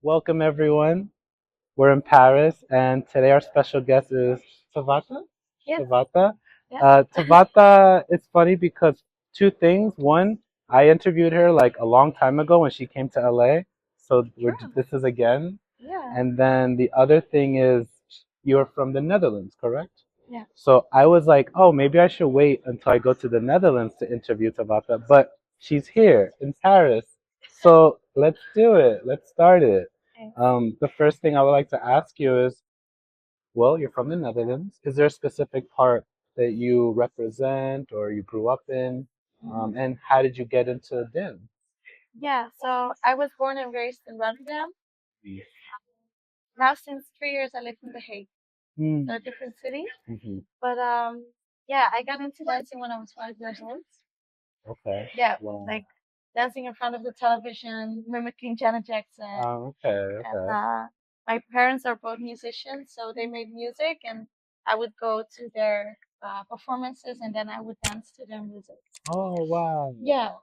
Welcome, everyone. We're in Paris, and today our special guest is Tawatha. Yes. Tawatha. Yeah. Tawatha, it's funny because two things. One, I interviewed her like a long time ago when she came to LA. So Sure. this is again. Yeah. And then the other thing is you're from the Netherlands, correct? Yeah. So I was like, oh, maybe I should wait until I go to the Netherlands to interview Tabata. But she's here in Paris. So let's do it. Let's start it. Okay. The first thing I would like to ask you is, well, you're from the Netherlands. Is there a specific part that you represent or you grew up in? And how did you get into dance? Yeah. So I was born and raised in Rotterdam. Now since 3 years I live in The Hague, Mm. so a different city. Hmm. But yeah, I got into dancing when I was 5 years old. Okay. Yeah, Wow. like dancing in front of the television, mimicking Janet Jackson. Okay. And Okay. my parents are both musicians, so they made music, and I would go to their performances, and then I would dance to their music. Oh, wow. Yeah.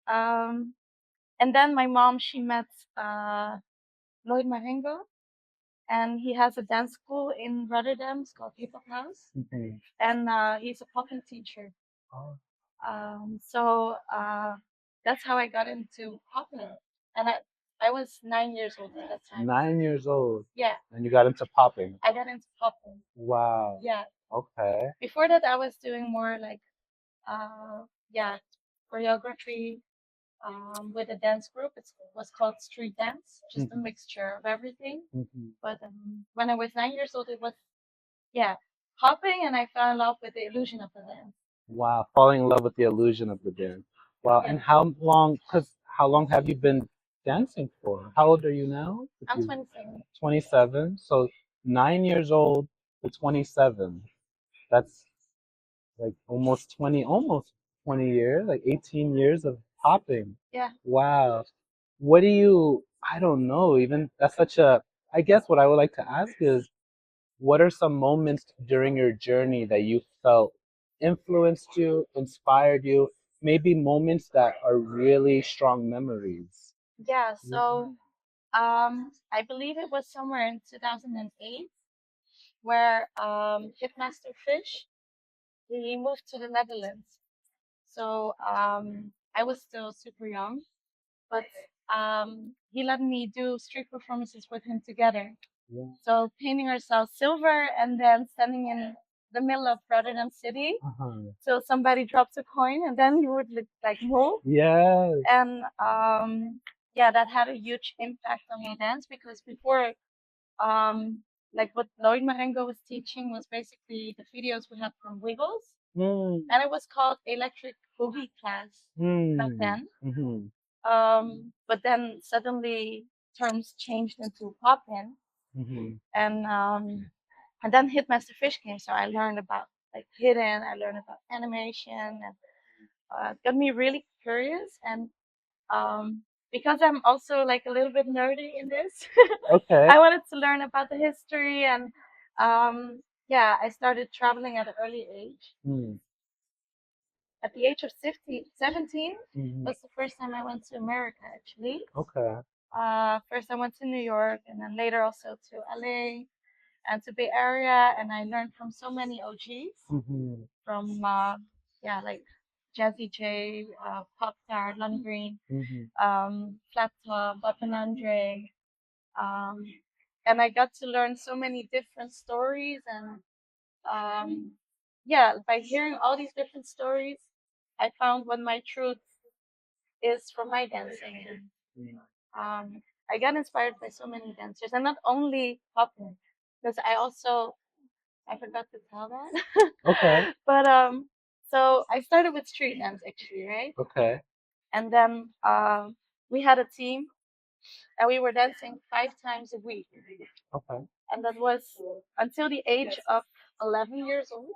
Um, and then my mom, she met uh, Lloyd Marengo, and he has a dance school in Rotterdam. It's called Hip Hop House, Hmm. and he's a popping teacher. Oh, So that's how I got into popping, and I was 9 years old at that time. 9 years old. Yeah, And you got into popping. I got into popping. Wow. Yeah. Okay. Before that, I was doing more like yeah, choreography with a dance group. It was called street dance, just a Hmm. mixture of everything. Hmm. But when I was 9 years old, it was yeah, hopping, and I fell in love with the illusion of the dance. Wow. Falling in love with the illusion of the dance. Wow. Yeah, And how long have you been dancing for? How old are you now? If I'm you 27. 27. So 9 years old to 27. That's like almost 20 years, like 18 years of popping. Yeah, Wow. What do you, I don't know, even that's such a, I guess what I would like to ask is, what are some moments during your journey that you felt influenced you, inspired you, maybe moments that are really strong memories? yeah. Yeah. So I believe it was somewhere in 2008 where Hitmaster Fish he moved to the Netherlands. So I was still super young, but he let me do street performances with him together. Yeah. So painting ourselves silver and then standing in the middle of Rotterdam City. Uh-huh. So somebody drops a coin and then you would like move. Yes. And yeah, that had a huge impact on my dance because before like what Lloyd Marengo was teaching was basically the videos we had from Wiggles. Mm. And it was called Electric Boogie Class back Mm. then. Mm-hmm. But then suddenly terms changed into poppin', Mm-hmm. and then Hitmaster Fish came. So I learned about like hidden. I learned about animation, and it got me really curious. And because I'm also like a little bit nerdy in this, Okay. I wanted to learn about the history. And yeah, I started traveling at an early age. Mm. At the age of 17 Mm-hmm. was the first time I went to America actually. Okay. First I went to New York and then later also to LA and to Bay Area, and I learned from so many OGs Mm-hmm. from yeah, like Jazzy J, Pop Tart, Lon Green, Mm-hmm. Flat Top, Bob and Andre, um, and I got to learn so many different stories. And yeah, by hearing all these different stories, I found what my truth is from my dancing. And I got inspired by so many dancers, and not only popping, because I forgot to tell that. Okay. But so I started with street dance actually, right? Okay. And then we had a team, and we were dancing 5 times a week, Okay. and that was until the age of 11 years old.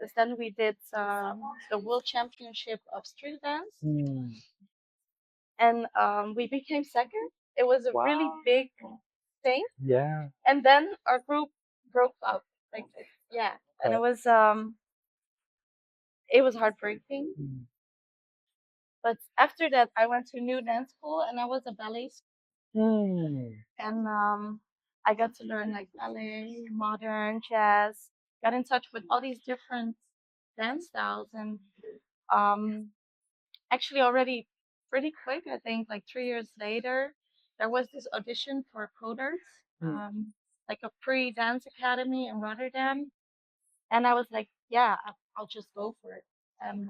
Because then we did the World Championship of Street Dance, Mm. and we became second. It was a really Wow. big thing. Yeah. And then our group broke up. Like yeah, and Okay. it was heartbreaking. Mm. But after that, I went to new dance school, and I was a ballet Mm. And I got to learn like ballet, modern, jazz. Got in touch with all these different dance styles, and um, actually already pretty quick. I think like 3 years later, there was this audition for coders, Mm. like a pre-dance academy in Rotterdam, and I was like, yeah, I'll just go for it. And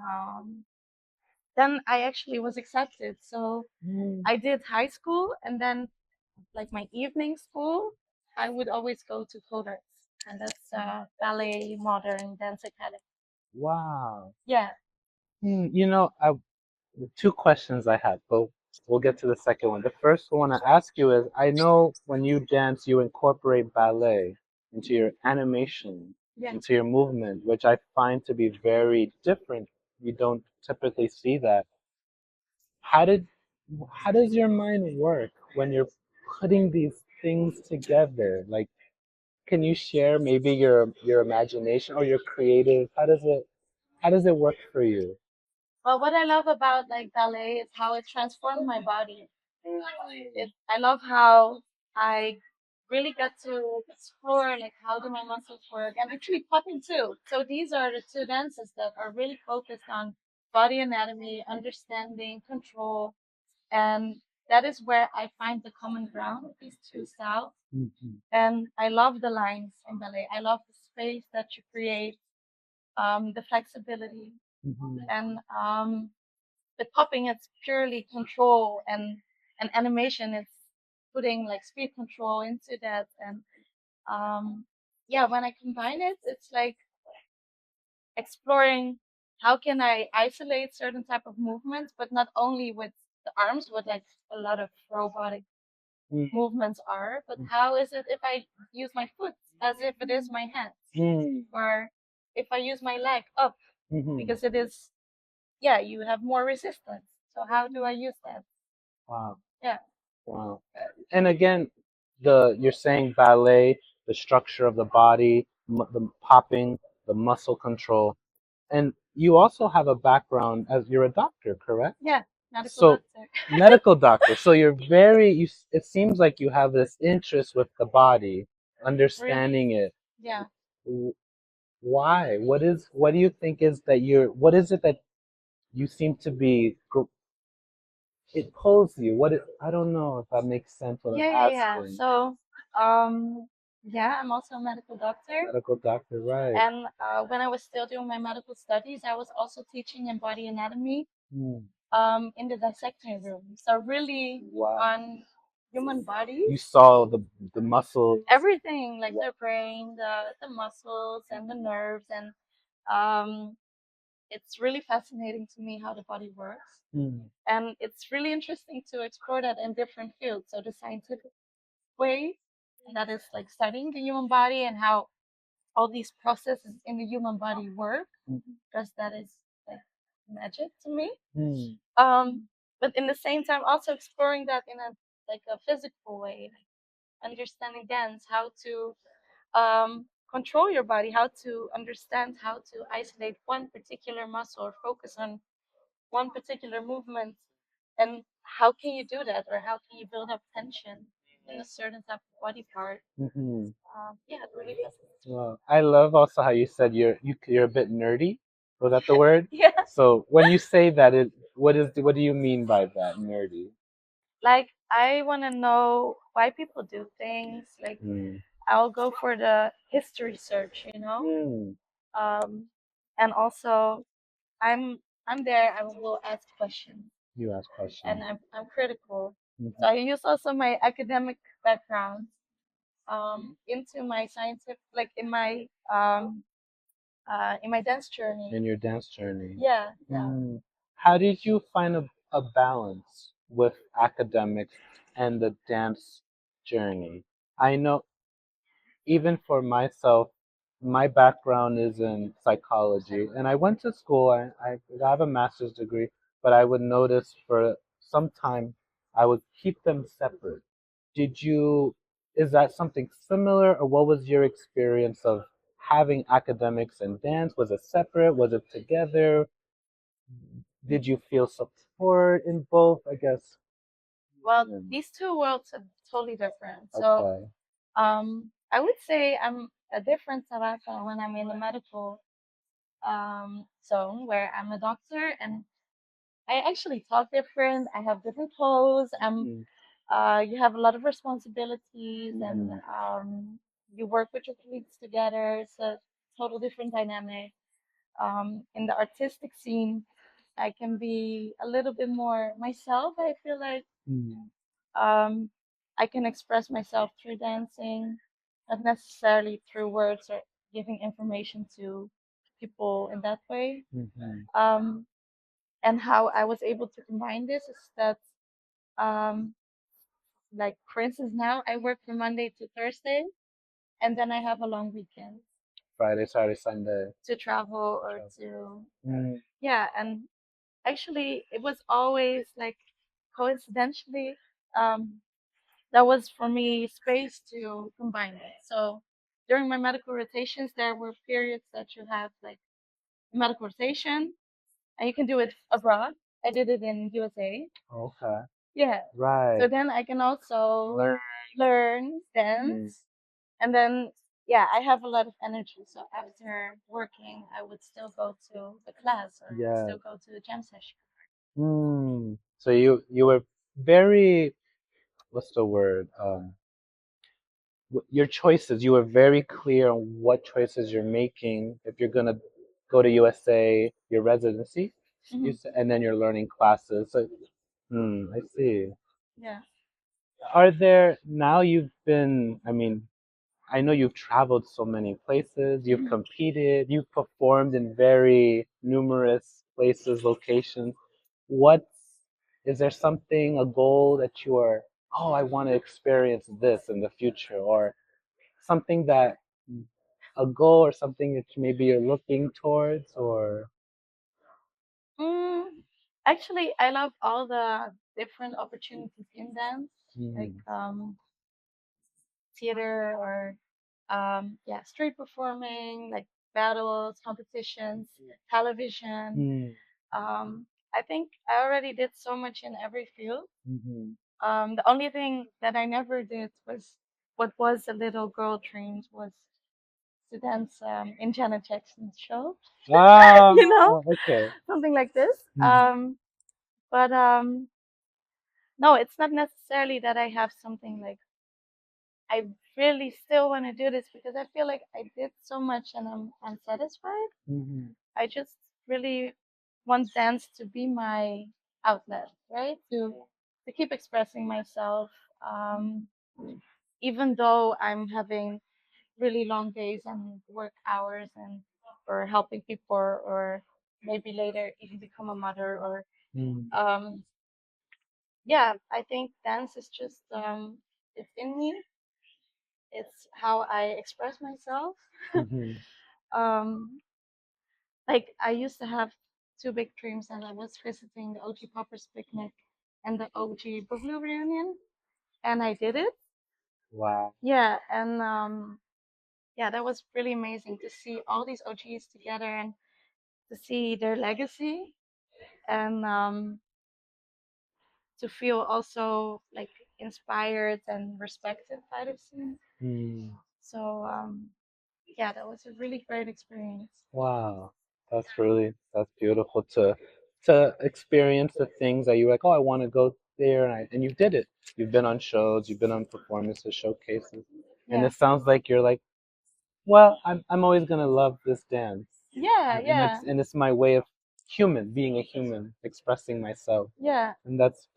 then I actually was accepted. So Mm. I did high school, and then like my evening school, I would always go to coders, and that's ballet, modern, dance academy. Wow. Yeah, The two questions I had, but we'll get to the second one. The first one I ask you is, I know when you dance, you incorporate ballet into your animation, yeah. into your movement, which I find to be very different. You don't typically see that. How did, how does your mind work when you're putting these things together? Like, can you share maybe your imagination or your creative? How does it work for you? Well, what I love about like ballet is how it transformed my body. I love how I really got to explore like how do my muscles work and actually popping too. So these are the two dances that are really focused on body anatomy, understanding, control, and that is where I find the common ground with these two styles. Mhm. And I love the lines in ballet. I love the space that you create, the flexibility, Mhm. and with popping, it's purely control, and animation, it's putting like speed control into that, and um, yeah, when I combine it, it's like exploring how can I isolate certain type of movements, but not only with the arms, what like a lot of robotic Mm. movements are, but how is it if I use my foot as if it is my hands, Mm. or if I use my leg up Mhm. because it is, yeah, you have more resistance. So how do I use that? Wow. Yeah. Wow. And again, the you're saying ballet, the structure of the body, the popping, the muscle control, and you also have a background as you're a doctor, correct? Yeah, medical So doctor. medical doctor. So you're very you. It seems like you have this interest with the body, Really? understanding it. Yeah. W- Why? What do you think is that you're? What is it that you seem to be? It pulls you. I don't know if that makes sense what Yeah, I'm yeah, yeah. asking. So, yeah, I'm also a medical doctor. Medical doctor, right? And when I was still doing my medical studies, I was also teaching in body anatomy Mm. in the dissecting room. So really Wow. on human You bodies, saw the muscles. everything like Wow. the brain, the muscles, and the nerves, and um, it's really fascinating to me how the body works. Mm. And it's really interesting to explore that in different fields. So the scientific way, that is like studying the human body and how all these processes in the human body work, because that is like magic to me. Mm. But in the same time, also exploring that in a like a physical way, like understanding dance, how to control your body, how to understand how to isolate one particular muscle or focus on one particular movement, and how can you do that, or how can you build up tension in a certain type of body part. Hmm. Yeah, it really fascinates me. Well, I love also how you said you're a bit nerdy. Was that the word? Yeah, So when you say that, what do you mean by that, nerdy? like I want to know why people do things. Like Mm. I'll go for the history search, Mm. um, and also I'm there. I will ask questions, You ask questions. and I'm critical. Mhm. So I use also my academic background into my scientific, like in my dance journey. In your dance journey. Yeah, yeah. Mm. How did you find a balance with academics and the dance journey? I know even for myself, my background is in psychology, and I went to school. I have a master's degree, but I would notice for some time I would keep them separate. Did you, is that something similar, or what was your experience of having academics and dance? Was it separate? Was it together? Did you feel support in both? I guess. Well, Mm. these two worlds are totally different. So, Okay. I would say I'm a different Tawatha when I'm in the medical zone where I'm a doctor and I actually talk different. I have different clothes. Mm. You have a lot of responsibilities and Mhm. you work with your colleagues together. It's a total different dynamic. In the artistic scene, I can be a little bit more myself. I feel like Mm. um, I can express myself through dancing, not necessarily through words or giving information to people in that way. Mhm. Um, and how I was able to combine this is that, um, like for instance, now I work from Monday to Thursday, and then I have a long weekend Friday, Saturday, Sunday. to travel or Travel. to Mm. yeah. And actually, it was always like coincidentally. Um, that was for me space to combine it. So during my medical rotations, there were periods that you have like medical rotation, and you can do it abroad. I did it in USA. Okay. Yeah. So Right. then I can also Learn. learn Mm. dance, and then yeah, I have a lot of energy. So after working, I would still go to the class or Yeah. still go to the jam session. Mm. So you were very, what's the word? Your choices. You were very clear on what choices you're making if you're gonna go to USA, your residency, Hmm. and then you're learning classes. So, I see. Yeah. Are there now you've been, I mean, I know you've traveled so many places, you've Mhm. competed, you've performed in very numerous places, locations. What's, is there something, a goal that you are, oh, I want to experience this in the future, or something that, a goal or something that maybe you're looking towards, or, Mm, actually, I love all the different opportunities in dance, like mm, theater or yeah, street performing, like battles, competitions, television. mm, I think I already did so much in every field. hmm. The only thing that I never did was what was a little girl dreams was to dance in Janet Jackson's show, Ah, you know, okay. something like this. Mhm. But no, it's not necessarily that I have something like I really still want to do this because I feel like I did so much and I'm unsatisfied. Mhm. I just really want dance to be my outlet, right? To keep expressing myself, um, even though I'm having really long days and work hours and or helping people or maybe later even become a mother or Mm. um, yeah, I think dance is just it's in me. It's how I express myself. Mhm. um, like I used to have two big dreams, and I was visiting the OG Poppers picnic and the OG Boogaloo reunion, and I did it. Wow. Yeah, and yeah, that was really amazing to see all these OGs together and to see their legacy and to feel also like inspired and respected by the scene. Mm. So yeah, that was a really great experience. Wow. That's beautiful to experience the things that you're like, oh, I want to go there, and you did it. You've been on shows, you've been on performances, showcases, and Yeah, it sounds like you're like, well, I'm always gonna love this dance, yeah, yeah, and it's my way of being a human, expressing myself, yeah. and that's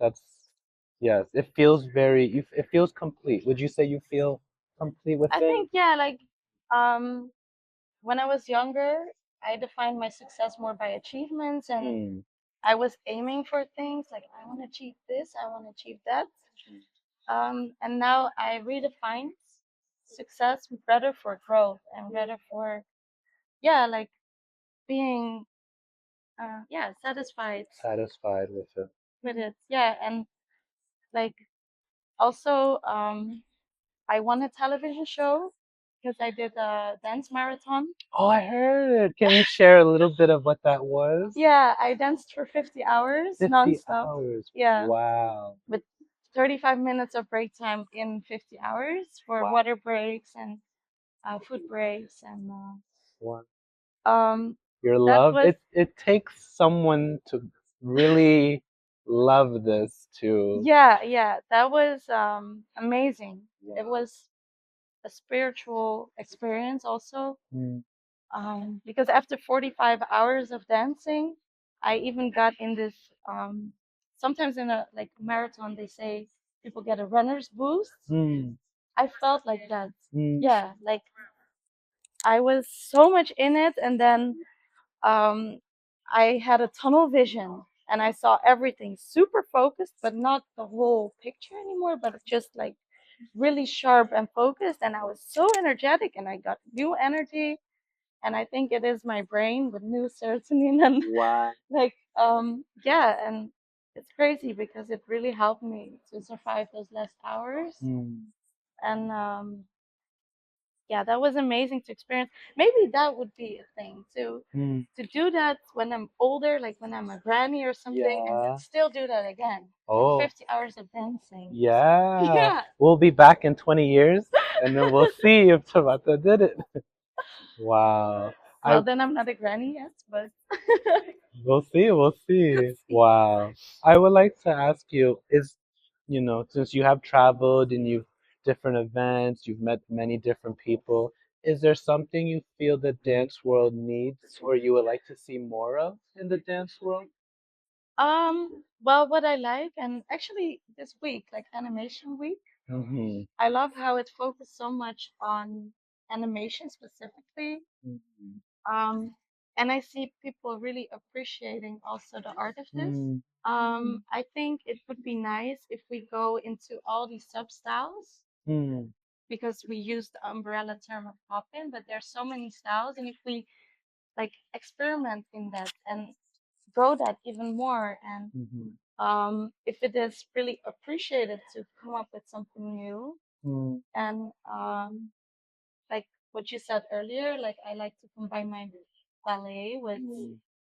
yes, it feels it feels complete. Would you say you feel complete with I it? think yeah, like um, when I was younger, I defined my success more by achievements, and Mm. I was aiming for things like I want to achieve this, I want to achieve that. And now I redefine success rather for growth and rather for yeah, like being yeah satisfied Satisfied with it. with it. Yeah, and like also I won a television show because I did a dance marathon. Oh, I heard it. Can you share a little bit of what that was? Yeah, I danced for 50 hours 50 nonstop. hours. Yeah, Wow. with 35 minutes of break time in 50 hours for Wow. water breaks and food breaks and Wow. um Your that love, was it takes someone to really love this to. yeah, that was amazing. It Wow. was a spiritual experience also, Mm. because after 45 hours of dancing, I even got in this sometimes in a like marathon they say people get a runner's boost. Mm. I felt like that. Mm. Yeah, like I was so much in it, and then um, I had a tunnel vision and I saw everything super focused, but not the whole picture anymore, but just like really sharp and focused. And I was so energetic and I got new energy. And I think it is my brain with new serotonin and Wow. like, yeah. And it's crazy because it really helped me to survive those last hours. Mm. And yeah, that was amazing to experience. Maybe that would be a thing Mm. to do that when I'm older, like when I'm a granny or something, and Yeah. still do that again. Like Oh, 50 hours of dancing. yeah. Yeah. We'll be back in 20 years and then we'll see if Tawatha did it. Wow. I Well, then I'm not a granny yet, but We'll see, we'll let's see. see. Wow. I would like to ask you, since you have traveled and you've different events, you've met many different people, is there something you feel the dance world needs or you would like to see more of in the dance world? Well, what I like, and actually this week, like Animation Week, Mm-hmm. I love how it focused so much on animation specifically. Mm-hmm. And I see people really appreciating also the art of this. I think it would be nice if we go into all these sub styles Mm-hmm. because we use the umbrella term of pop-in, but there's so many styles, and if we like experiment in that and grow that even more, and Mm-hmm. if it is really appreciated to come up with something new, and like what you said earlier, like I like to combine my ballet with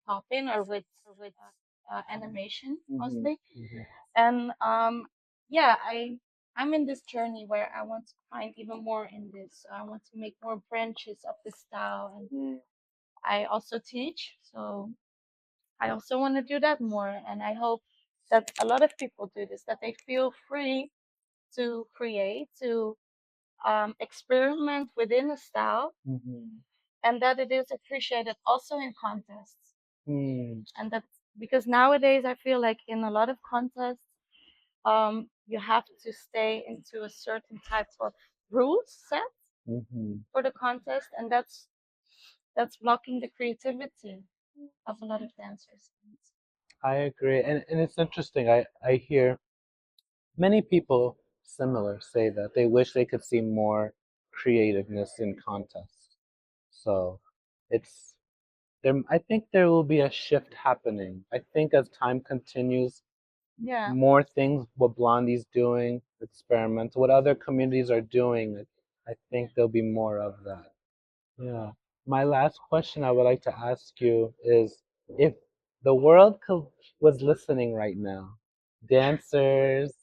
pop-in or with animation Mm-hmm. mostly. And yeah, I'm in this journey where I want to find even more in this. I want to make more branches of this style, and I also teach, so I also want to do that more. And I hope that a lot of people do this, that they feel free to create, to experiment within a style, Mm-hmm. and that it is appreciated also in contests. Mm-hmm. And that because nowadays I feel like in a lot of contests, you have to stay into a certain type of rules set Mm-hmm. for the contest, and that's blocking the creativity of a lot of dancers. I agree. And it's interesting. I hear many people similar say that they wish they could see more creativeness in contests. So it's there. I think there will be a shift happening. I think as time continues, Yeah. more things what Blondie's doing, experimental, what other communities are doing. I think there'll be more of that. Yeah. My last question I would like to ask you is if the world was listening right now, dancers,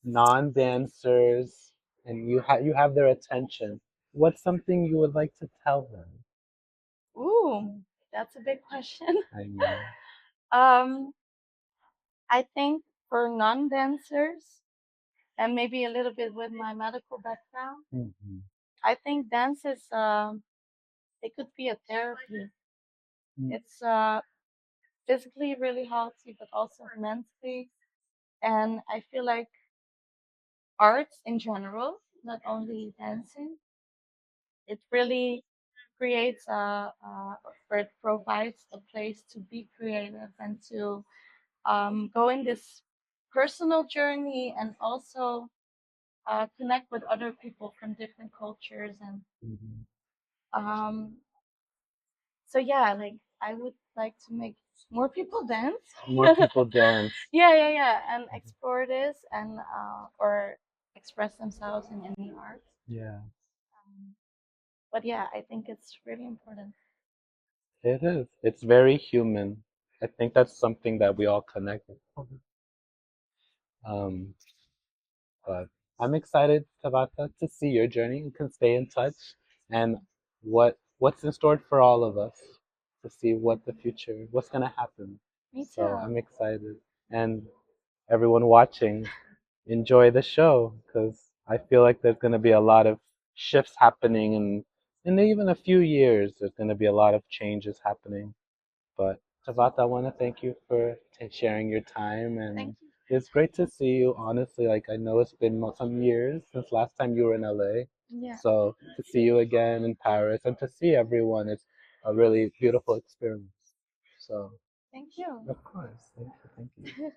non-dancers, and you have their attention, what's something you would like to tell them? Ooh, that's a big question. I know. um, I think for non-dancers, and maybe a little bit with my medical background, Mm-hmm. I think dance is it could be a therapy. It's physically really healthy, but also mentally. And I feel like arts in general, not only dancing, it really creates or it provides a place to be creative and to go in this personal journey and also connect with other people from different cultures. And Mm-hmm. um, so yeah, like I would like to make more people dance. More people dance. Yeah, and explore this and or express themselves in any art. Yeah, Um, but yeah, I think it's really important. it is. It's very human. I think that's something that we all connect with. Um, But I'm excited, Tabata, to see your journey and can stay in touch and what's in store for all of us to see what the future, what's gonna happen. Me So too. I'm excited. And everyone watching, enjoy the show because I feel like there's gonna be a lot of shifts happening and in even a few years there's gonna be a lot of changes happening. But Tawatha, I want to thank you for sharing your time, Thank and you. it's great to see you. Honestly, like I know it's been some years since last time you were in LA, Yeah. so to see you again in Paris and to see everyone, it's a really beautiful experience. So, Thank you. of course, thank you, thank you.